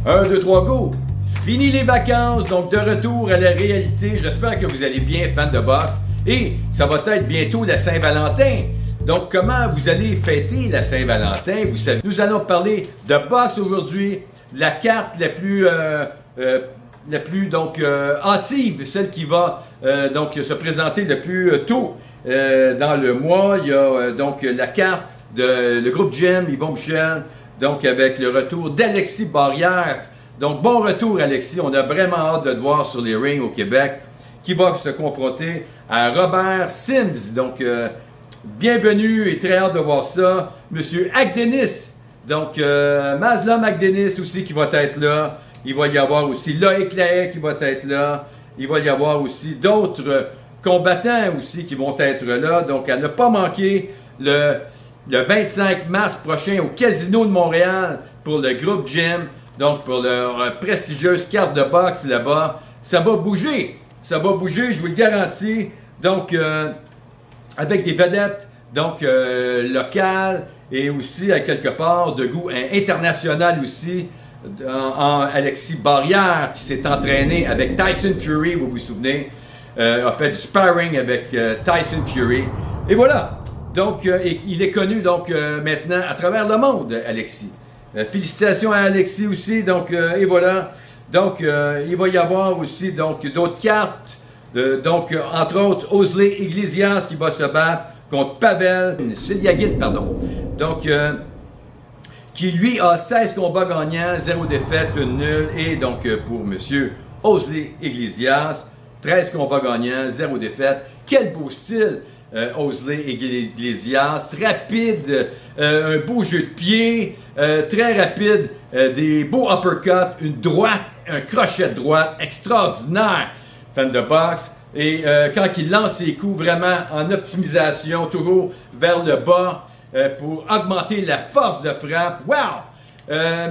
1, 2, 3, go! Fini les vacances, donc de retour à la réalité. J'espère que vous allez bien, fans de boxe. Et ça va être bientôt la Saint-Valentin. Donc, comment vous allez fêter la Saint-Valentin? Vous savez, nous allons parler de boxe aujourd'hui. La carte la plus hâtive, celle qui va donc se présenter le plus tôt dans le mois. Il y a donc la carte de le groupe Gym, Yvon Michel, donc avec le retour d'Alexis Barrière. Donc, bon retour, Alexis. On a vraiment hâte de te voir sur les rings au Québec, qui va se confronter à Robert Sims. Donc, bienvenue et très hâte de voir ça. Monsieur Akdenis. Donc, Maslam Akdenis aussi qui va être là. Il va y avoir aussi Loïc Lahaye qui va être là. Il va y avoir aussi d'autres combattants aussi qui vont être là. Donc, à ne pas manquer le 25 mars prochain au Casino de Montréal pour le groupe Gym. Donc, pour leur prestigieuse carte de boxe là-bas, ça va bouger. Ça va bouger, je vous le garantis. Donc, avec des vedettes donc locales et aussi à quelque part de goût international aussi. En Alexis Barrière qui s'est entraîné avec Tyson Fury, vous vous souvenez, a fait du sparring avec Tyson Fury. Et voilà. Donc, il est connu donc maintenant à travers le monde, Alexis. Félicitations à Alexis aussi, donc, et voilà. Donc, il va y avoir aussi donc d'autres cartes. Donc, entre autres, Osley Iglesias qui va se battre contre Pavel Siliagin, pardon. Donc, qui lui a 16 combats gagnants, 0 défaite, 1 nul. Et donc, pour monsieur Osley Iglesias, 13 combats gagnants, 0 défaite. Quel beau style! Osley Iglesias, rapide, un beau jeu de pied, très rapide, des beaux uppercuts, une droite, un crochet de droite extraordinaire, fan de boxe. Et quand il lance ses coups vraiment en optimisation, toujours vers le bas pour augmenter la force de frappe. Wow!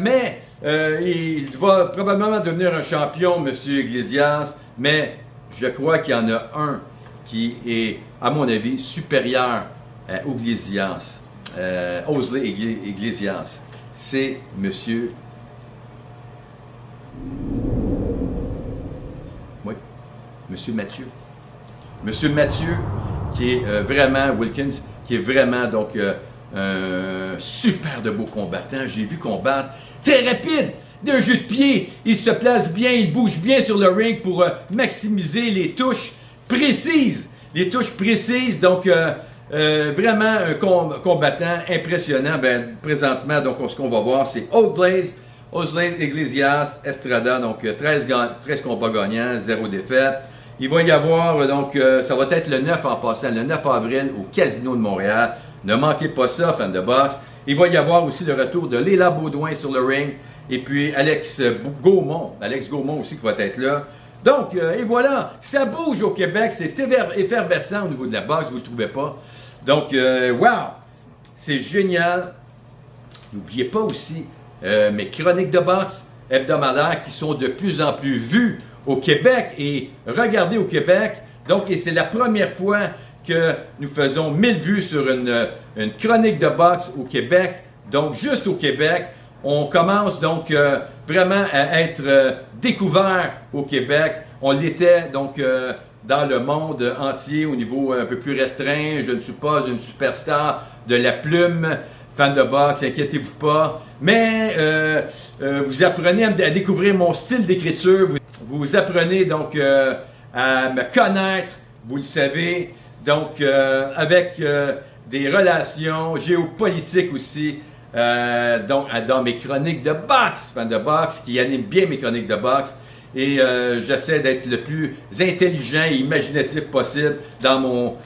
Mais il va probablement devenir un champion, M. Iglesias, mais je crois qu'il y en a un qui est, à mon avis, supérieur à Iglesias, Osley Iglesias. C'est Monsieur... Oui, Monsieur Mathieu. Monsieur Mathieu, qui est vraiment, Wilkins, qui est vraiment, donc, un super de beau combattant. J'ai vu combattre, très rapide, d'un jeu de pied. Il se place bien, il bouge bien sur le ring pour maximiser les touches précises, donc vraiment un combattant impressionnant. Ben, présentement, donc ce qu'on va voir, c'est Osley Iglesias Estrada, donc 13 combats gagnants, 0 défaite. Il va y avoir, donc, ça va être le 9 en passant, le 9 avril au Casino de Montréal. Ne manquez pas ça, fans de boxe. Il va y avoir aussi le retour de Léla Baudouin sur le ring. Et puis Alex Gaumont aussi qui va être là. Donc, et voilà, ça bouge au Québec, c'est effervescent au niveau de la boxe, vous ne le trouvez pas? Donc, wow, c'est génial. N'oubliez pas aussi mes chroniques de boxe hebdomadaires qui sont de plus en plus vues au Québec et regardées au Québec. Donc, et c'est la première fois que nous faisons 1000 vues sur une chronique de boxe au Québec. Donc, juste au Québec. On commence donc vraiment à être découvert au Québec. On l'était donc dans le monde entier au niveau un peu plus restreint. Je ne suis pas une superstar de la plume, fan de boxe, inquiétez-vous pas. Mais vous apprenez à découvrir mon style d'écriture. Vous apprenez donc à me connaître, vous le savez. Donc avec des relations géopolitiques aussi. Donc, dans mes chroniques de boxe, fan de boxe, qui anime bien mes chroniques de boxe. Et j'essaie d'être le plus intelligent et imaginatif possible dans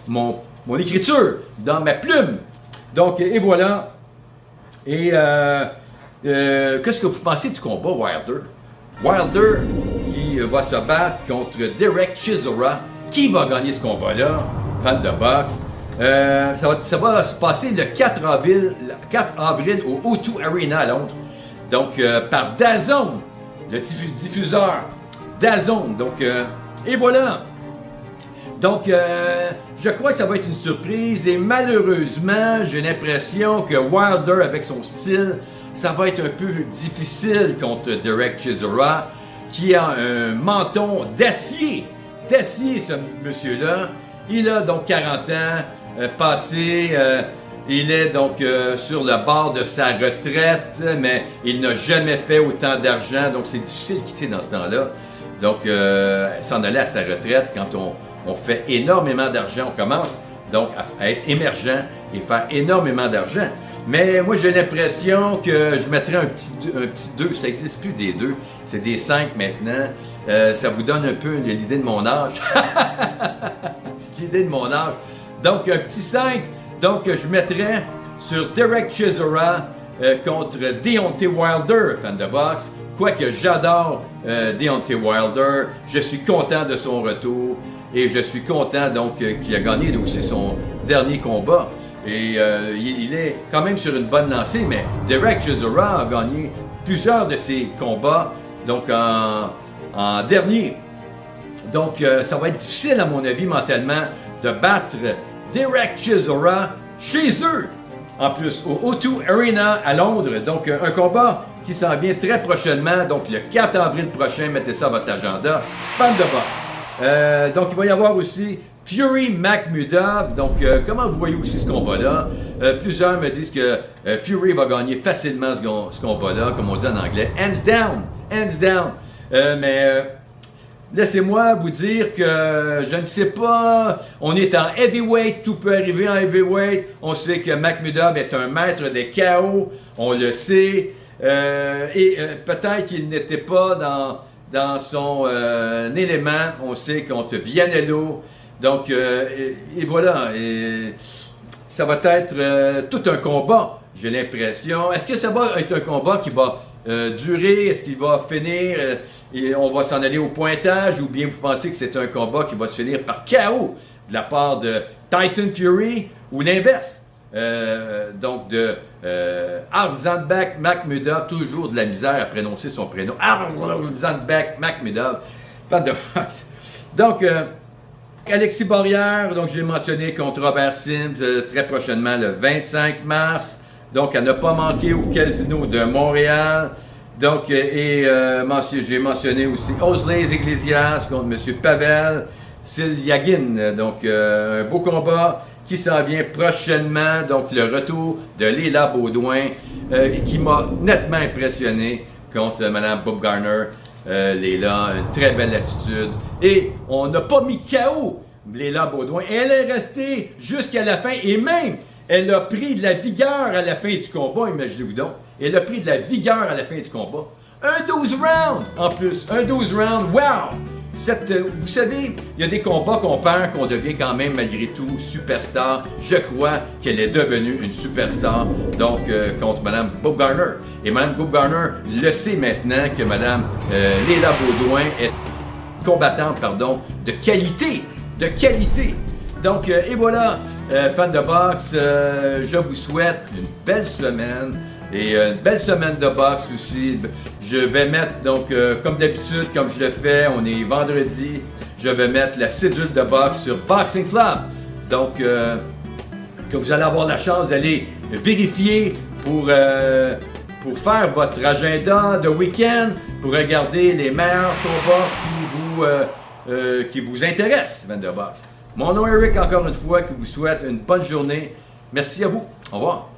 mon écriture, dans ma plume. Donc, et voilà. Et qu'est-ce que vous pensez du combat Wilder? Wilder qui va se battre contre Derek Chisora. Qui va gagner ce combat-là? Fan de boxe. Ça va se passer le 4 avril au O2 Arena à Londres. Donc, par DAZN, le diffuseur DAZN. Donc, et voilà. Donc, je crois que ça va être une surprise. Et malheureusement, j'ai l'impression que Wilder, avec son style, ça va être un peu difficile contre Derek Chisora, qui a un menton d'acier. D'acier, ce monsieur-là. Il a donc 40 ans, passé, il est donc sur le bord de sa retraite, mais il n'a jamais fait autant d'argent, donc c'est difficile de quitter dans ce temps-là. Donc, s'en aller à sa retraite quand on fait énormément d'argent, on commence donc à être émergent et faire énormément d'argent. Mais moi, j'ai l'impression que je mettrais un petit 2, ça n'existe plus des 2, c'est des 5 maintenant. Ça vous donne un peu l'idée de mon âge. L'idée de mon âge. Donc, un petit 5, donc je mettrais sur Derek Chisora contre Deontay Wilder, fan de boxe. Quoique j'adore Deontay Wilder, je suis content de son retour et je suis content donc qu'il a gagné aussi son dernier combat. Et il est quand même sur une bonne lancée, mais Derek Chisora a gagné plusieurs de ses combats donc en dernier. Donc ça va être difficile à mon avis mentalement de battre Derek Chisora chez eux. En plus, au O2 Arena à Londres. Donc, un combat qui s'en vient très prochainement. Donc, le 4 avril prochain, mettez ça à votre agenda. Fan de boxe. Donc, il va y avoir aussi Fury Makhmudov. Donc, comment vous voyez aussi ce combat-là? Plusieurs me disent que Fury va gagner facilement ce combat-là, comme on dit en anglais. Hands down! Hands down! Laissez-moi vous dire que je ne sais pas, on est en heavyweight, tout peut arriver en heavyweight. On sait que Makhmudov est un maître des KO, on le sait. Peut-être qu'il n'était pas dans son élément, on sait contre Vianello. Donc, et voilà, ça va être tout un combat, j'ai l'impression. Est-ce que ça va être un combat qui va durer? Est-ce qu'il va finir et on va s'en aller au pointage, ou bien vous pensez que c'est un combat qui va se finir par KO de la part de Tyson Fury, ou l'inverse? Donc de Arzanbek Makhmudov, toujours de la misère à prononcer son prénom, Arzanbek Makhmudov, pas de boxe. Donc Alexis Barrière, donc j'ai mentionné contre Robert Sims très prochainement le 25 mars. Donc, à ne pas manquer au Casino de Montréal. Donc, j'ai mentionné aussi Osleys Iglesias contre M. Pavel Silyagin. Donc, un beau combat qui s'en vient prochainement. Donc, le retour de Léla Baudouin qui m'a nettement impressionné contre Mme Baumgardner. Léla, une très belle attitude. Et on n'a pas mis KO Léla Baudouin. Elle est restée jusqu'à la fin et même elle a pris de la vigueur à la fin du combat, imaginez-vous donc. Elle a pris de la vigueur à la fin du combat. Un 12 rounds en plus, un 12 rounds, wow! Vous savez, il y a des combats qu'on perd, qu'on devient quand même malgré tout superstar. Je crois qu'elle est devenue une superstar, donc contre Mme Baumgardner. Et Mme Baumgardner le sait maintenant que Mme Léla Baudouin est combattante, de qualité. De qualité. Donc, et voilà, fans de boxe, je vous souhaite une belle semaine et une belle semaine de boxe aussi. Je vais mettre, donc, comme d'habitude, comme je le fais, on est vendredi, je vais mettre la cédule de boxe sur Boxing Club. Donc, que vous allez avoir la chance d'aller vérifier pour faire votre agenda de week-end, pour regarder les meilleurs combats qui vous intéressent, fans de boxe. Mon nom est Eric, encore une fois, qui vous souhaite une bonne journée. Merci à vous. Au revoir.